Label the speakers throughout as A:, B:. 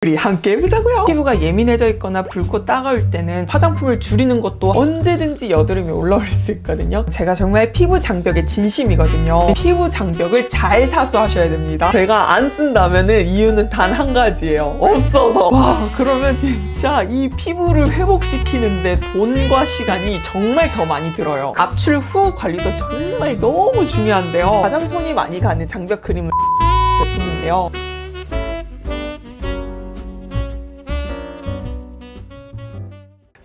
A: 우리 함께 해보자고요. 피부가 예민해져 있거나 붉고 따가울 때는 화장품을 줄이는 것도 언제든지 여드름이 올라올 수 있거든요. 제가 정말 피부 장벽의 진심이거든요. 피부 장벽을 잘 사수하셔야 됩니다. 제가 안 쓴다면은 이유는 단 한 가지예요. 없어서. 와, 그러면 진짜 이 피부를 회복시키는데 돈과 시간이 정말 더 많이 들어요. 압출 후 관리도 정말 너무 중요한데요. 가장 손이 많이 가는 장벽 크림은 제품인데요.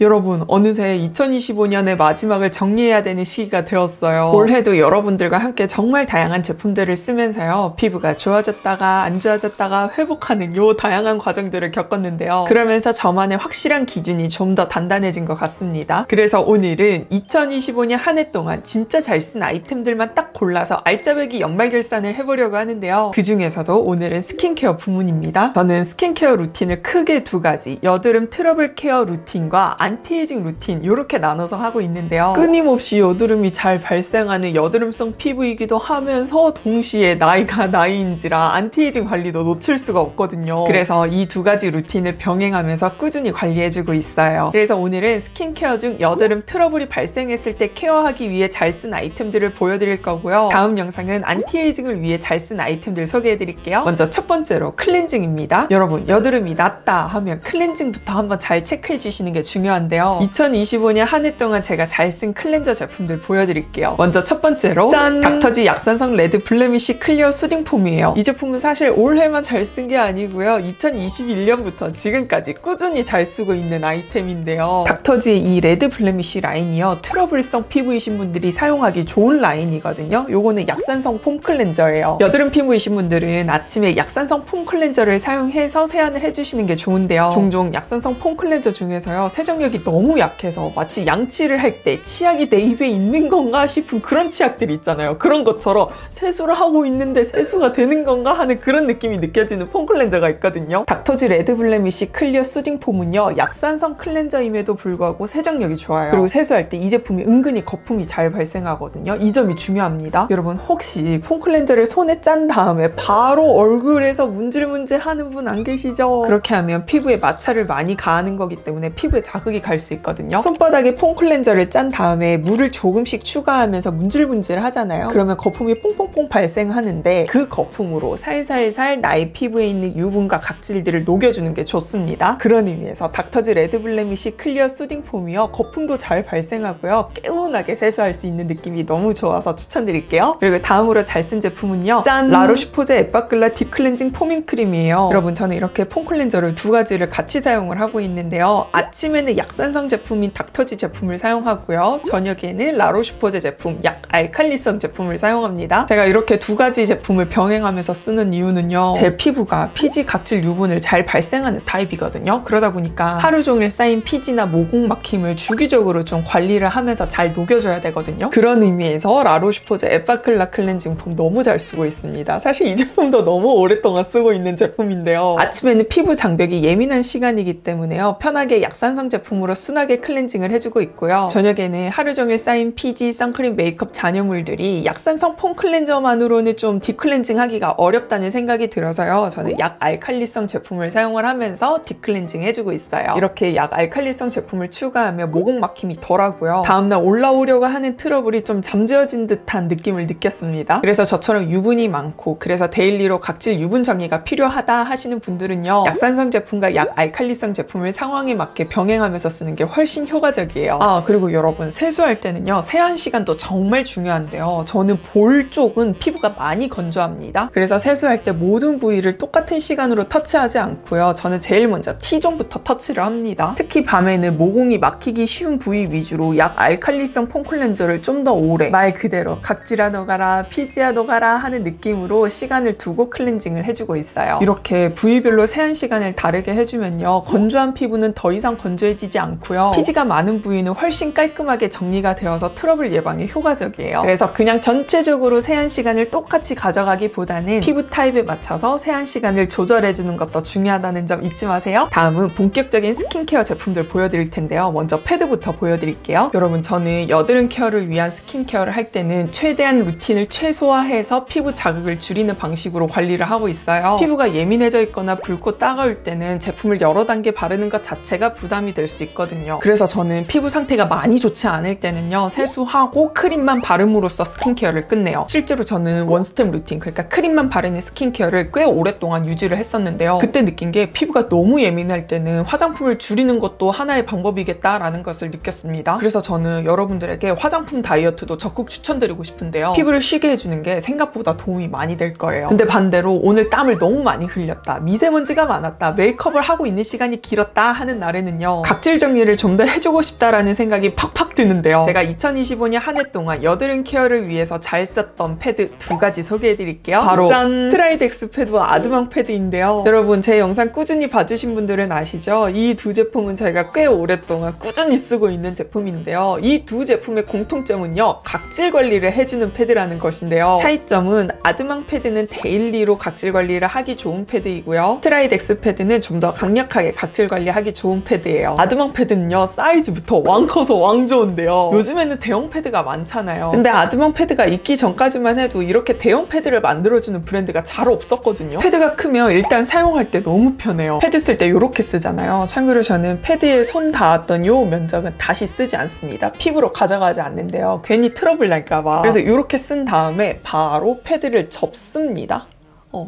A: 여러분, 어느새 2025년의 마지막을 정리해야 되는 시기가 되었어요. 올해도 여러분들과 함께 정말 다양한 제품들을 쓰면서요, 피부가 좋아졌다가 안 좋아졌다가 회복하는 요 다양한 과정들을 겪었는데요. 그러면서 저만의 확실한 기준이 좀 더 단단해진 것 같습니다. 그래서 오늘은 2025년 한 해 동안 진짜 잘 쓴 아이템들만 딱 골라서 알짜배기 연말결산을 해보려고 하는데요. 그 중에서도 오늘은 스킨케어 부문입니다. 저는 스킨케어 루틴을 크게 두 가지, 여드름 트러블 케어 루틴과 안티에이징 루틴 이렇게 나눠서 하고 있는데요. 끊임없이 여드름이 잘 발생하는 여드름성 피부이기도 하면서 동시에 나이가 나이인지라 안티에이징 관리도 놓칠 수가 없거든요. 그래서 이 두 가지 루틴을 병행하면서 꾸준히 관리해주고 있어요. 그래서 오늘은 스킨케어 중 여드름 트러블이 발생했을 때 케어하기 위해 잘 쓴 아이템들을 보여드릴 거고요. 다음 영상은 안티에이징을 위해 잘 쓴 아이템들 소개해드릴게요. 먼저 첫 번째로 클렌징입니다. 여러분, 여드름이 났다 하면 클렌징부터 한번 잘 체크해주시는 게 중요한데요. 2025년 한 해 동안 제가 잘 쓴 클렌저 제품들 보여드릴게요. 먼저 첫 번째로 짠! 닥터지 약산성 레드 블레미쉬 클리어 수딩 폼이에요. 이 제품은 사실 올해만 잘 쓴 게 아니고요. 2021년부터 지금까지 꾸준히 잘 쓰고 있는 아이템인데요. 닥터지의 이 레드 블레미쉬 라인이요, 트러블성 피부이신 분들이 사용하기 좋은 라인이거든요. 요거는 약산성 폼 클렌저예요. 여드름 피부이신 분들은 아침에 약산성 폼 클렌저를 사용해서 세안을 해주시는 게 좋은데요. 종종 약산성 폼 클렌저 중에서요, 세정력이 너무 약해서 마치 양치를 할 때 치약이 내 입에 있는 건가 싶은 그런 치약들이 있잖아요. 그런 것처럼 세수를 하고 있는데 세수가 되는 건가 하는 그런 느낌이 느껴지는 폼 클렌저가 있거든요. 닥터지 레드 블레미쉬 클리어 수딩 폼은요, 약산성 클렌저임에도 불구하고 세정력이 좋아요. 그리고 세수할 때 이 제품이 은근히 거품이 잘 발생하거든요. 이 점이 중요합니다. 여러분, 혹시 폼 클렌저를 손에 짠 다음에 바로 얼굴에서 문질문질 하는 분 안 계시죠? 그렇게 하면 피부에 마찰을 많이 가하는 거기 때문에 피부에 자극이 갈 수 있거든요. 손바닥에 폼 클렌저를 짠 다음에 물을 조금씩 추가하면서 문질문질 하잖아요. 그러면 거품이 퐁퐁퐁 발생하는데 그 거품으로 살살살 나의 피부에 있는 유분과 각질들을 녹여주는 게 좋습니다. 그런 의미에서 닥터지 레드 블레미쉬 클리어 수딩 폼이요, 거품도 잘 발생하고요, 개운하게 세수할 수 있는 느낌이 너무 좋아서 추천드릴게요. 그리고 다음으로 잘 쓴 제품은요, 짠! 라로슈포제 에빠글라 딥 클렌징 포밍 크림이에요. 여러분, 저는 이렇게 폼 클렌저를 두 가지를 같이 사용을 하고 있는데요. 아침에는 약산성 제품인 닥터지 제품을 사용하고요, 저녁에는 라로슈포제 제품, 약 알칼리성 제품을 사용합니다. 제가 이렇게 두 가지 제품을 병행하면서 쓰는 이유는요, 제 피부가 피지, 각질, 유분을 잘 발생하는 타입이거든요. 그러다 보니까 하루 종일 쌓인 피지나 모공 막힘을 주기적으로 좀 관리를 하면서 잘 녹여줘야 되거든요. 그런 의미에서 라로슈포제 에빠클라 클렌징 폼 너무 잘 쓰고 있습니다. 사실 이 제품도 너무 오랫동안 쓰고 있는 제품인데요. 아침에는 피부 장벽이 예민한 시간이기 때문에요, 편하게 약산성 제품으로 순하게 클렌징을 해주고 있고요. 저녁에는 하루 종일 쌓인 피지, 선크림, 메이크업 잔여물들이 약산성 폼 클렌저만으로는 좀 딥클렌징 하기가 어렵다는 생각이 들어서요, 저는 약 알칼리성 제품을 사용을 하면서 딥클렌징 해주고 있어요. 이렇게 약 알칼리성 제품을 추가하면 모공 막힘이 덜하고요, 다음날 올라오려고 하는 트러블이 좀 잠재워진 듯한 느낌을 느꼈습니다. 그래서 저처럼 유분이 많고 그래서 데일리로 각질 유분 정리가 필요하다 하시는 분들은요, 약산성 제품과 약 알칼리성 제품을 상황에 맞게 병행하면서 쓰는 게 훨씬 효과적이에요. 그리고 여러분, 세수할 때는요, 세안 시간도 정말 중요한데요, 저는 볼 쪽은 피부가 많이 건조합니다. 그래서 세수할 때 모든 부위를 똑같은 시간으로 터치하지 않고요, 저는 제일 먼저 T존부터 터치를 합니다. 특히 밤에는 모공이 막히기 쉬운 부위 위주로 약 알칼리성 폼 클렌저를 좀 더 오래, 말 그대로 각질아 녹아라, 피지아 녹아라 하는 느낌으로 시간을 두고 클렌징을 해주고 있어요. 이렇게 부위별로 세안 시간을 다르게 해주면요, 건조한 피부는 더 이상 건조해지지 밀리지 않고요. 피지가 많은 부위는 훨씬 깔끔하게 정리가 되어서 트러블 예방에 효과적이에요. 그래서 그냥 전체적으로 세안 시간을 똑같이 가져가기보다는 피부 타입에 맞춰서 세안 시간을 조절해주는 것도 중요하다는 점 잊지 마세요. 다음은 본격적인 스킨케어 제품들 보여드릴 텐데요. 먼저 패드부터 보여드릴게요. 여러분, 저는 여드름 케어를 위한 스킨케어를 할 때는 최대한 루틴을 최소화해서 피부 자극을 줄이는 방식으로 관리를 하고 있어요. 피부가 예민해져 있거나 붉고 따가울 때는 제품을 여러 단계 바르는 것 자체가 부담이 될 수 있거든요. 그래서 저는 피부 상태가 많이 좋지 않을 때는요, 세수하고 크림만 바름으로써 스킨케어를 끝내요. 실제로 저는 원스텝 루틴, 그러니까 크림만 바르는 스킨케어를 꽤 오랫동안 유지를 했었는데요. 그때 느낀 게 피부가 너무 예민할 때는 화장품을 줄이는 것도 하나의 방법이겠다라는 것을 느꼈습니다. 그래서 저는 여러분들에게 화장품 다이어트도 적극 추천드리고 싶은데요. 피부를 쉬게 해주는 게 생각보다 도움이 많이 될 거예요. 근데 반대로 오늘 땀을 너무 많이 흘렸다, 미세먼지가 많았다, 메이크업을 하고 있는 시간이 길었다 하는 날에는요, 각질 정리를 좀 더 해주고 싶다라는 생각이 팍팍 드는데요. 제가 2025년 한 해 동안 여드름 케어를 위해서 잘 썼던 패드 2가지 소개해드릴게요. 바로 짠! 스트라이덱스 패드와 아드망 패드인데요. 여러분, 제 영상 꾸준히 봐주신 분들은 아시죠? 이 두 제품은 제가 꽤 오랫동안 꾸준히 쓰고 있는 제품인데요. 이 두 제품의 공통점은요, 각질 관리를 해주는 패드라는 것인데요. 차이점은 아드망 패드는 데일리로 각질 관리를 하기 좋은 패드이고요. 스트라이덱스 패드는 좀 더 강력하게 각질 관리하기 좋은 패드예요. 아드망 패드는요, 사이즈부터 왕 커서 왕 좋은데요. 요즘에는 대형 패드가 많잖아요. 근데 아드망 패드가 있기 전까지만 해도 이렇게 대형 패드를 만들어주는 브랜드가 잘 없었거든요. 패드가 크면 일단 사용할 때 너무 편해요. 패드 쓸 때 이렇게 쓰잖아요. 참고로 저는 패드에 손 닿았던 요 면적은 다시 쓰지 않습니다. 피부로 가져가지 않는데요. 괜히 트러블 날까봐. 그래서 이렇게 쓴 다음에 바로 패드를 접습니다.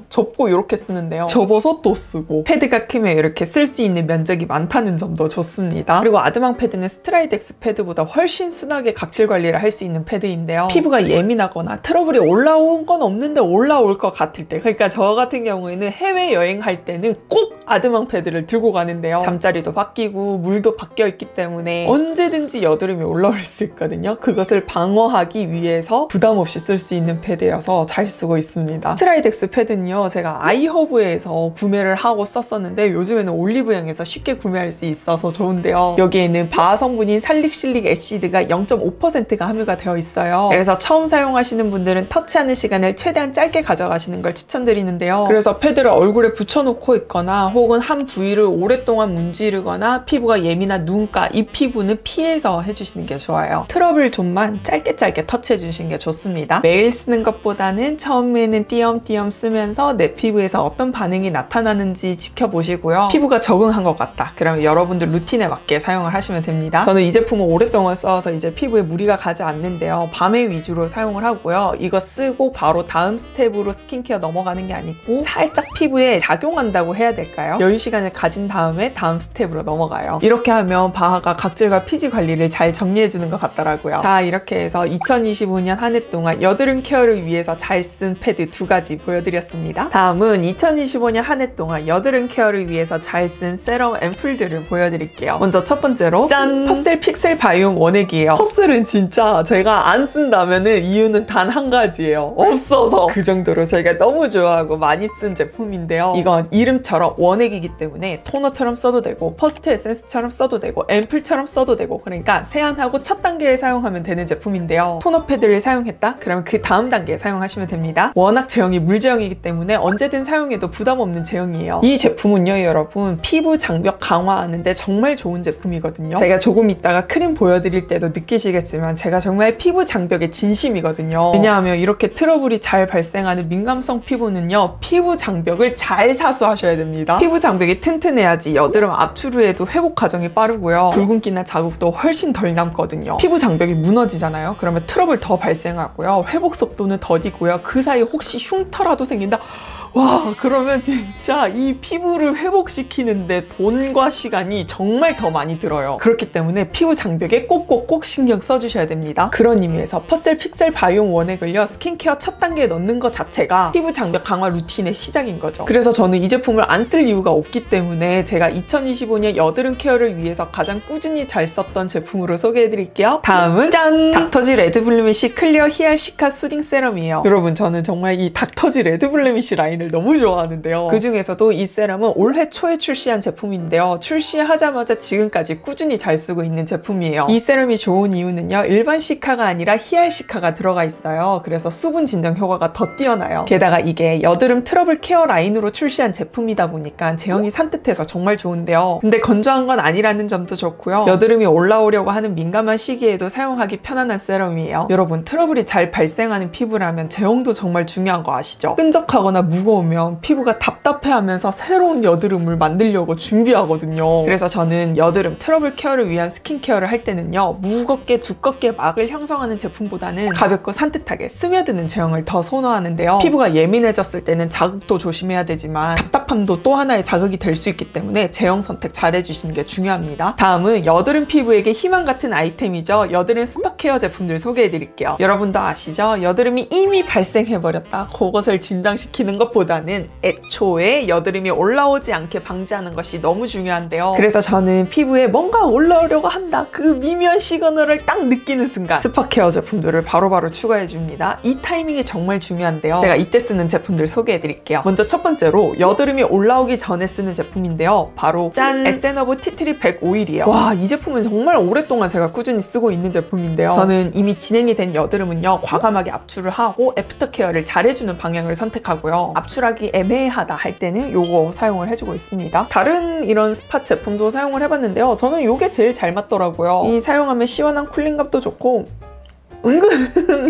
A: 접고 이렇게 쓰는데요. 접어서 또 쓰고, 패드가 크면 이렇게 쓸 수 있는 면적이 많다는 점도 좋습니다. 그리고 아드망 패드는 스트라이덱스 패드보다 훨씬 순하게 각질 관리를 할 수 있는 패드인데요. 피부가 예민하거나 트러블이 올라온 건 없는데 올라올 것 같을 때, 그러니까 저 같은 경우에는 해외여행할 때는 꼭 아드망 패드를 들고 가는데요. 잠자리도 바뀌고 물도 바뀌어 있기 때문에 언제든지 여드름이 올라올 수 있거든요. 그것을 방어하기 위해서 부담 없이 쓸 수 있는 패드여서 잘 쓰고 있습니다. 스트라이덱스 패드 제가 아이허브에서 구매를 하고 썼었는데 요즘에는 올리브영에서 쉽게 구매할 수 있어서 좋은데요. 여기에는 바하 성분인 살릭실릭 애시드가 0.5%가 함유가 되어 있어요. 그래서 처음 사용하시는 분들은 터치하는 시간을 최대한 짧게 가져가시는 걸 추천드리는데요. 그래서 패드를 얼굴에 붙여놓고 있거나 혹은 한 부위를 오랫동안 문지르거나 피부가 예민한 눈가, 입 피부는 피해서 해주시는 게 좋아요. 트러블 존만 짧게 터치해 주시는 게 좋습니다. 매일 쓰는 것보다는 처음에는 띄엄띄엄 쓰면 내 피부에서 어떤 반응이 나타나는지 지켜보시고요. 피부가 적응한 것 같다, 그러면 여러분들 루틴에 맞게 사용을 하시면 됩니다. 저는 이 제품을 오랫동안 써서 이제 피부에 무리가 가지 않는데요. 밤에 위주로 사용을 하고요. 이거 쓰고 바로 다음 스텝으로 스킨케어 넘어가는 게 아니고 살짝 피부에 작용한다고 해야 될까요? 여유 시간을 가진 다음에 다음 스텝으로 넘어가요. 이렇게 하면 바하가 각질과 피지 관리를 잘 정리해주는 것 같더라고요. 자, 이렇게 해서 2025년 한 해 동안 여드름 케어를 위해서 잘 쓴 패드 2가지 보여드렸습니다. 다음은 2025년 한 해 동안 여드름 케어를 위해서 잘 쓴 세럼 앰플들을 보여드릴게요. 먼저 첫 번째로 짠! 퍼셀 픽셀 바이옴 원액이에요. 퍼셀은 진짜 제가 안 쓴다면은 이유는 단 한 가지예요. 없어서. 그 정도로 제가 너무 좋아하고 많이 쓴 제품인데요. 이건 이름처럼 원액이기 때문에 토너처럼 써도 되고 퍼스트 에센스처럼 써도 되고 앰플처럼 써도 되고, 그러니까 세안하고 첫 단계에 사용하면 되는 제품인데요. 토너 패드를 사용했다? 그러면 그 다음 단계에 사용하시면 됩니다. 워낙 제형이 물제형이기 때문에 언제든 사용해도 부담 없는 제형이에요. 이 제품은요, 여러분, 피부 장벽 강화하는데 정말 좋은 제품이거든요. 제가 조금 이따가 크림 보여드릴 때도 느끼시겠지만 제가 정말 피부 장벽의 진심이거든요. 왜냐하면 이렇게 트러블이 잘 발생하는 민감성 피부는요, 피부 장벽을 잘 사수하셔야 됩니다. 피부 장벽이 튼튼해야지 여드름 압출 후에도 회복 과정이 빠르고요. 붉은기나 자국도 훨씬 덜 남거든요. 피부 장벽이 무너지잖아요. 그러면 트러블 더 발생하고요. 회복 속도는 더디고요. 그 사이 혹시 흉터라도 생긴다? 와, 그러면 진짜 이 피부를 회복시키는데 돈과 시간이 정말 더 많이 들어요. 그렇기 때문에 피부 장벽에 꼭 신경 써주셔야 됩니다. 그런 의미에서 퍼셀 픽셀 바이옴 원액을요, 스킨케어 첫 단계에 넣는 것 자체가 피부 장벽 강화 루틴의 시작인 거죠. 그래서 저는 이 제품을 안 쓸 이유가 없기 때문에 제가 2025년 여드름 케어를 위해서 가장 꾸준히 잘 썼던 제품으로 소개해드릴게요. 다음은 짠! 닥터지 레드 블루미쉬 클리어 히알 시카 수딩 세럼이에요. 여러분, 저는 정말 이 닥터지 레드 블루미쉬 라인을 세럼을 너무 좋아하는데요. 그 중에서도 이 세럼은 올해 초에 출시한 제품인데요. 출시하자마자 지금까지 꾸준히 잘 쓰고 있는 제품이에요. 이 세럼이 좋은 이유는요, 일반 시카가 아니라 히알시카가 들어가 있어요. 그래서 수분 진정 효과가 더 뛰어나요. 게다가 이게 여드름 트러블 케어 라인으로 출시한 제품이다 보니까 제형이 산뜻해서 정말 좋은데요. 근데 건조한 건 아니라는 점도 좋고요. 여드름이 올라오려고 하는 민감한 시기에도 사용하기 편안한 세럼이에요. 여러분, 트러블이 잘 발생하는 피부라면 제형도 정말 중요한 거 아시죠? 끈적하거나 무거우면 피부가 답답해하면서 새로운 여드름을 만들려고 준비하거든요. 그래서 저는 여드름 트러블 케어를 위한 스킨케어를 할 때는요, 무겁게 두껍게 막을 형성하는 제품보다는 가볍고 산뜻하게 스며드는 제형을 더 선호하는데요. 피부가 예민해졌을 때는 자극도 조심해야 되지만 답답함도 또 하나의 자극이 될 수 있기 때문에 제형 선택 잘 해주시는 게 중요합니다. 다음은 여드름 피부에게 희망 같은 아이템이죠. 여드름 스파 케어 제품들 소개해드릴게요. 여러분도 아시죠? 여드름이 이미 발생해버렸다. 그것을 진정시키는 것보다는 애초에 여드름이 올라오지 않게 방지하는 것이 너무 중요한데요. 그래서 저는 피부에 뭔가 올라오려고 한다, 그 미묘한 시그널을 딱 느끼는 순간 스파 케어 제품들을 바로바로 추가해줍니다. 이 타이밍이 정말 중요한데요. 제가 이때 쓰는 제품들 소개해드릴게요. 먼저 첫 번째로 여드름이 올라오기 전에 쓰는 제품인데요. 바로 짠! 에센어브 티트리 100 오일이에요. 와, 이 제품은 정말 오랫동안 제가 꾸준히 쓰고 있는 제품인데요. 저는 이미 진행이 된 여드름은요, 과감하게 압출을 하고 애프터 케어를 잘해주는 방향을 선택하고요. 압출하기 애매하다 할 때는 요거 사용을 해주고 있습니다. 다른 이런 스파 제품도 사용을 해봤는데요. 저는 요게 제일 잘 맞더라고요. 이 사용하면 시원한 쿨링감도 좋고 은근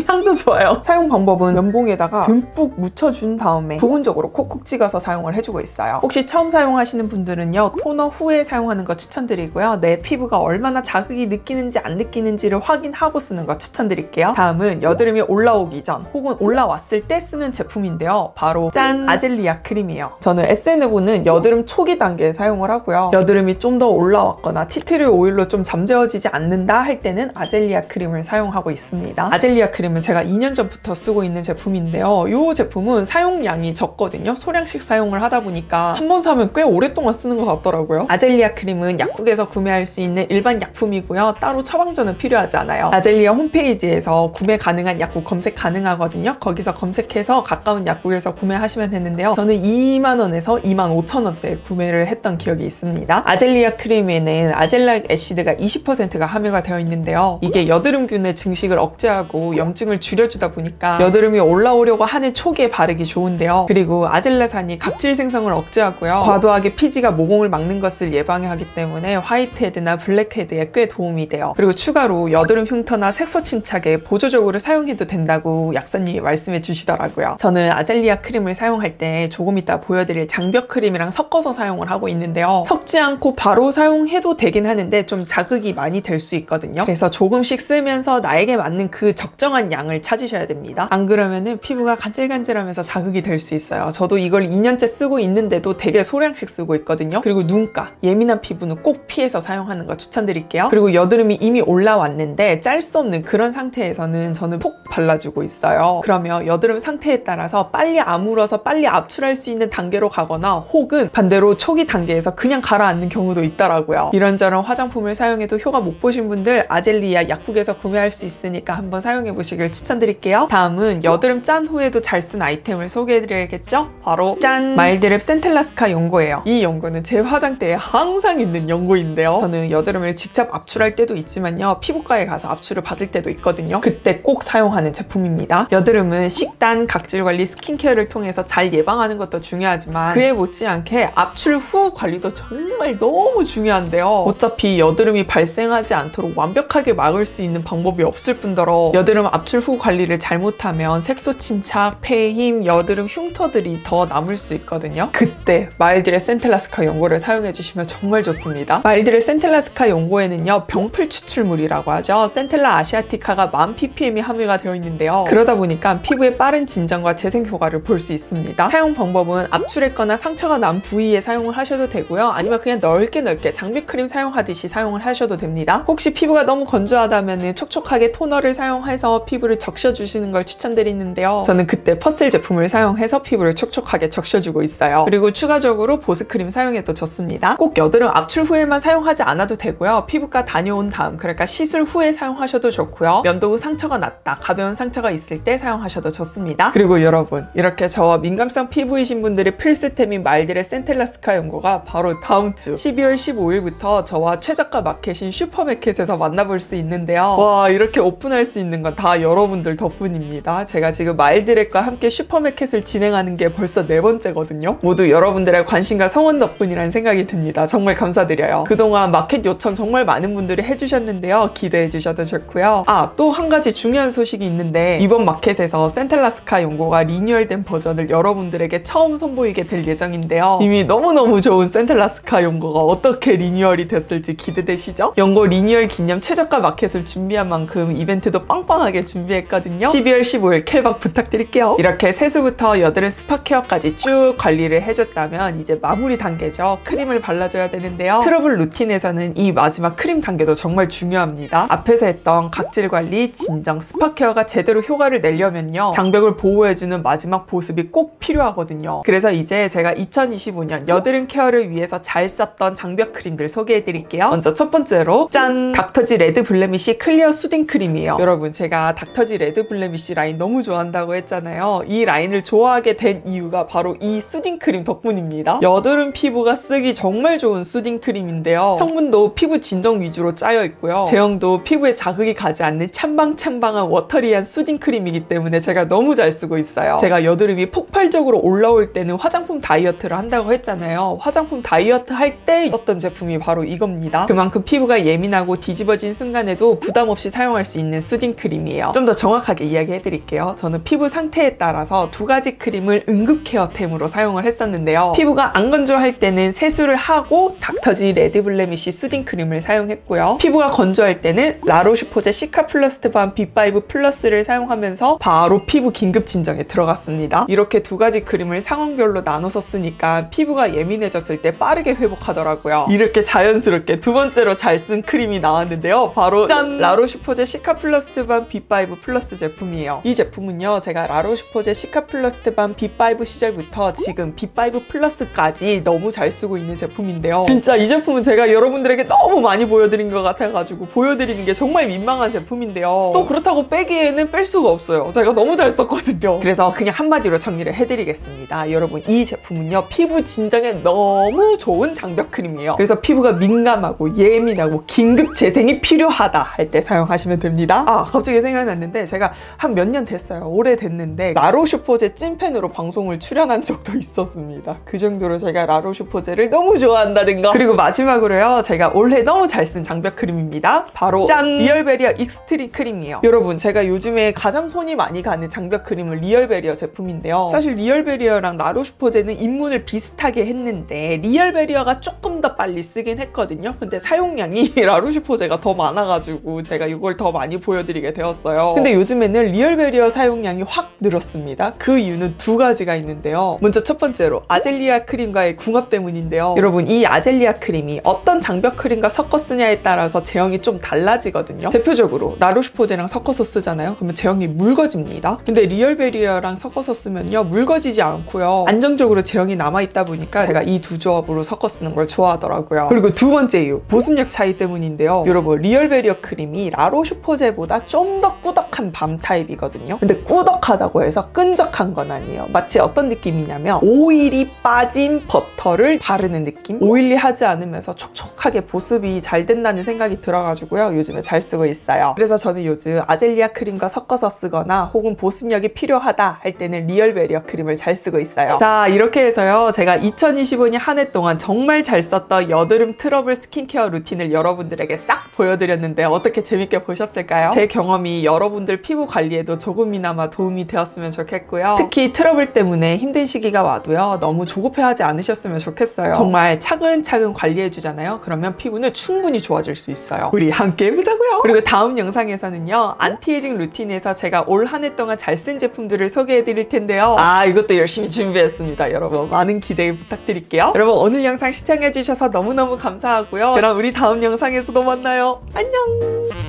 A: 향도 좋아요. 사용 방법은 면봉에다가 듬뿍 묻혀준 다음에 부분적으로 콕콕 찍어서 사용을 해주고 있어요. 혹시 처음 사용하시는 분들은요, 토너 후에 사용하는 거 추천드리고요. 내 피부가 얼마나 자극이 느끼는지 안 느끼는지를 확인하고 쓰는 거 추천드릴게요. 다음은 여드름이 올라오기 전 혹은 올라왔을 때 쓰는 제품인데요. 바로 짠! 아젤리아 크림이에요. 저는 에센에보는 여드름 초기 단계에 사용을 하고요. 여드름이 좀 더 올라왔거나 티트리 오일로 좀 잠재워지지 않는다 할 때는 아젤리아 크림을 사용하고 있습니다. 아젤리아 크림은 제가 2년 전부터 쓰고 있는 제품인데요. 이 제품은 사용량이 적거든요. 소량씩 사용을 하다 보니까 한 번 사면 꽤 오랫동안 쓰는 것 같더라고요. 아젤리아 크림은 약국에서 구매할 수 있는 일반 약품이고요. 따로 처방전은 필요하지 않아요. 아젤리아 홈페이지에서 구매 가능한 약국 검색 가능하거든요. 거기서 검색해서 가까운 약국에서 구매하시면 되는데요. 저는 2만 원에서 2만 5천 원대에 구매를 했던 기억이 있습니다. 아젤리아 크림에는 아젤라익 애시드가 20%가 함유가 되어 있는데요. 이게 여드름균의 증식을 억제하고 염증을 줄여주다 보니까 여드름이 올라오려고 하는 초기에 바르기 좋은데요. 그리고 아젤라산이 각질 생성을 억제하고요. 과도하게 피지가 모공을 막는 것을 예방하기 때문에 화이트헤드나 블랙헤드에 꽤 도움이 돼요. 그리고 추가로 여드름 흉터나 색소 침착에 보조적으로 사용해도 된다고 약사님이 말씀해 주시더라고요. 저는 아젤리아 크림을 사용할 때 조금 이따 보여드릴 장벽 크림이랑 섞어서 사용을 하고 있는데요. 섞지 않고 바로 사용해도 되긴 하는데 좀 자극이 많이 될 수 있거든요. 그래서 조금씩 쓰면서 나에게 맞는 그 적정한 양을 찾으셔야 됩니다. 안 그러면은 피부가 간질간질하면서 자극이 될 수 있어요. 저도 이걸 2년째 쓰고 있는데도 되게 소량씩 쓰고 있거든요. 그리고 눈가, 예민한 피부는 꼭 피해서 사용하는 거 추천드릴게요. 그리고 여드름이 이미 올라왔는데 짤 수 없는 그런 상태에서는 저는 톡 발라주고 있어요. 그러면 여드름 상태에 따라서 빨리 아물어서 빨리 압출할 수 있는 단계로 가거나 혹은 반대로 초기 단계에서 그냥 가라앉는 경우도 있더라고요. 이런저런 화장품을 사용해도 효과 못 보신 분들 아젤리아 약국에서 구매할 수 있으니까 한번 사용해 보시길 추천드릴게요. 다음은 여드름 짠 후에도 잘 쓴 아이템을 소개해드려야겠죠? 바로 짠! 마일드랩 센텔라스카 연고예요. 이 연고는 제 화장대에 항상 있는 연고인데요. 저는 여드름을 직접 압출할 때도 있지만요, 피부과에 가서 압출을 받을 때도 있거든요. 그때 꼭 사용하는 제품입니다. 여드름은 식단, 각질 관리, 스킨케어를 통해서 잘 예방하는 것도 중요하지만 그에 못지않게 압출 후 관리도 정말 너무 중요한데요. 어차피 여드름이 발생하지 않도록 완벽하게 막을 수 있는 방법이 없을 뿐더러 여드름 압출 후 관리를 잘못하면 색소 침착, 폐힘, 여드름 흉터들이 더 남을 수 있거든요. 그때 마일드랩 센텔라스카 연고를 사용해주시면 정말 좋습니다. 마일드랩 센텔라스카 연고에는요, 병풀 추출물이라고 하죠. 센텔라 아시아티카가 1000ppm이 함유가 되어 있는데요. 그러다 보니까 피부에 빠른 진정과 재생 효과를 볼 수 있습니다. 사용 방법은 압출했거나 상처가 난 부위에 사용을 하셔도 되고요. 아니면 그냥 넓게 장벽크림 사용하듯이 사용을 하셔도 됩니다. 혹시 피부가 너무 건조하다면 촉촉하게 토너를 케어를 사용해서 피부를 적셔주시는 걸 추천드리는데요. 저는 그때 퍼슬 제품을 사용해서 피부를 촉촉하게 적셔주고 있어요. 그리고 추가적으로 보습크림 사용해도 좋습니다. 꼭 여드름 압출 후에만 사용하지 않아도 되고요. 피부과 다녀온 다음, 그러니까 시술 후에 사용하셔도 좋고요. 면도 후 상처가 났다, 가벼운 상처가 있을 때 사용하셔도 좋습니다. 그리고 여러분, 이렇게 저와 민감성 피부이신 분들의 필수템인 말딜의 센텔라스카 연고가 바로 다음 주 12월 15일부터 저와 최저가 마켓인 슈퍼마켓에서 만나볼 수 있는데요. 와, 이렇게 오픈할 수 있는 건 다 여러분들 덕분입니다. 제가 지금 말디렉과 함께 슈퍼마켓을 진행하는 게 벌써 4번째거든요. 모두 여러분들의 관심과 성원 덕분이라는 생각이 듭니다. 정말 감사드려요. 그동안 마켓 요청 정말 많은 분들이 해주셨는데요. 기대해 주셔도 좋고요. 또 한 가지 중요한 소식이 있는데, 이번 마켓에서 센텔라스카 연고가 리뉴얼된 버전을 여러분들에게 처음 선보이게 될 예정인데요. 이미 너무너무 좋은 센텔라스카 연고가 어떻게 리뉴얼이 됐을지 기대되시죠? 연고 리뉴얼 기념 최저가 마켓을 준비한 만큼 이벤트도 빵빵하게 준비했거든요. 12월 15일 캘박 부탁드릴게요. 이렇게 세수부터 여드름 스파 케어까지 쭉 관리를 해줬다면 이제 마무리 단계죠. 크림을 발라줘야 되는데요. 트러블 루틴에서는 이 마지막 크림 단계도 정말 중요합니다. 앞에서 했던 각질 관리, 진정, 스파 케어가 제대로 효과를 내려면요, 장벽을 보호해주는 마지막 보습이 꼭 필요하거든요. 그래서 이제 제가 2025년 여드름 케어를 위해서 잘 썼던 장벽 크림들 소개해드릴게요. 먼저 첫 번째로 짠! 닥터지 레드 블레미쉬 클리어 수딩 크림이에요. 여러분, 제가 닥터지 레드 블레미쉬 라인 너무 좋아한다고 했잖아요. 이 라인을 좋아하게 된 이유가 바로 이 수딩 크림 덕분입니다. 여드름 피부가 쓰기 정말 좋은 수딩 크림인데요. 성분도 피부 진정 위주로 짜여 있고요. 제형도 피부에 자극이 가지 않는 찬방찬방한 워터리한 수딩 크림이기 때문에 제가 너무 잘 쓰고 있어요. 제가 여드름이 폭발적으로 올라올 때는 화장품 다이어트를 한다고 했잖아요. 화장품 다이어트 할 때 썼던 제품이 바로 이겁니다. 그만큼 피부가 예민하고 뒤집어진 순간에도 부담 없이 사용할 수 있는 수딩 크림이에요. 좀 더 정확하게 이야기해 드릴게요. 저는 피부 상태에 따라서 두 가지 크림을 응급 케어템으로 사용을 했었는데요. 피부가 안 건조할 때는 세수를 하고 닥터지 레드 블레미쉬 수딩 크림을 사용했고요. 피부가 건조할 때는 라로슈포제 시카 플러스트 밤 B5 플러스를 사용하면서 바로 피부 긴급 진정에 들어갔습니다. 이렇게 두 가지 크림을 상황별로 나눠서 쓰니까 피부가 예민해졌을 때 빠르게 회복하더라고요. 이렇게 자연스럽게 두 번째로 잘 쓴 크림이 나왔는데요. 바로 짠! 라로슈포제 시카 플러스트 밤 B5 플러스 제품이에요. 이 제품은요, 제가 라로슈포제 시카 플러스트 밤 B5 시절부터 지금 B5 플러스까지 너무 잘 쓰고 있는 제품인데요. 진짜 이 제품은 제가 여러분들에게 너무 많이 보여드린 것 같아가지고 보여드리는 게 정말 민망한 제품인데요. 또 그렇다고 빼기에는 뺄 수가 없어요. 제가 너무 잘 썼거든요. 그래서 그냥 한마디로 정리를 해드리겠습니다. 여러분, 이 제품은요, 피부 진정에 너무 좋은 장벽 크림이에요. 그래서 피부가 민감하고 예민하고 긴급 재생이 필요하다 할 때 사용하시면 됩니다. 갑자기 생각났는데, 제가 한 몇 년 됐어요. 오래됐는데 라로슈포제 찐팬으로 방송을 출연한 적도 있었습니다. 그 정도로 제가 라로슈포제를 너무 좋아한다든가. 그리고 마지막으로요, 제가 올해 너무 잘 쓴 장벽 크림입니다. 바로 짠! 리얼베리어 익스트리 크림이에요. 여러분, 제가 요즘에 가장 손이 많이 가는 장벽 크림은 리얼베리어 제품인데요. 사실 리얼베리어랑 라로슈포제는 입문을 비슷하게 했는데 리얼베리어가 조금 더 빨리 쓰긴 했거든요. 근데 사용량이 라로슈포제가 더 많아가지고 제가 이걸 더 많이 보여드리게 되었어요. 근데 요즘에는 리얼베리어 사용량이 확 늘었습니다. 그 이유는 두 가지가 있는데요. 먼저 첫 번째로 아젤리아 크림과의 궁합 때문인데요. 여러분, 이 아젤리아 크림이 어떤 장벽 크림과 섞어 쓰냐에 따라서 제형이 좀 달라지거든요. 대표적으로 라로슈포제랑 섞어서 쓰잖아요. 그러면 제형이 묽어집니다. 근데 리얼베리어랑 섞어서 쓰면요, 묽어지지 않고요, 안정적으로 제형이 남아있다 보니까 제가 이 두 조합으로 섞어 쓰는 걸 좋아하더라고요. 그리고 두 번째 이유, 보습력 차이 때문인데요. 여러분, 리얼베리어 크림이 라로슈포제보다 좀 더 꾸덕한 밤 타입이거든요. 근데 꾸덕하다고 해서 끈적한 건 아니에요. 마치 어떤 느낌이냐면 오일이 빠진 버터를 바르는 느낌? 오일리하지 않으면서 촉촉하게 보습이 잘 된다는 생각이 들어가지고요, 요즘에 잘 쓰고 있어요. 그래서 저는 요즘 아젤리아 크림과 섞어서 쓰거나 혹은 보습력이 필요하다 할 때는 리얼베리어 크림을 잘 쓰고 있어요. 자, 이렇게 해서요, 제가 2025년 한 해 동안 정말 잘 썼던 여드름 트러블 스킨케어 루틴을 여러분들에게 싹 보여드렸는데 어떻게 재밌게 보셨을까요? 제 경험이 여러분들 피부 관리에도 조금이나마 도움이 되었으면 좋겠고요. 특히 트러블 때문에 힘든 시기가 와도요, 너무 조급해하지 않으셨으면 좋겠어요. 정말 차근차근 관리해주잖아요. 그러면 피부는 충분히 좋아질 수 있어요. 우리 함께 해보자고요. 그리고 다음 영상에서는요, 안티에이징 루틴에서 제가 올 한 해 동안 잘 쓴 제품들을 소개해드릴 텐데요. 이것도 열심히 준비했습니다. 여러분, 많은 기대 부탁드릴게요. 여러분, 오늘 영상 시청해주셔서 너무너무 감사하고요. 그럼 우리 다음 영상에서도 만나요. 안녕!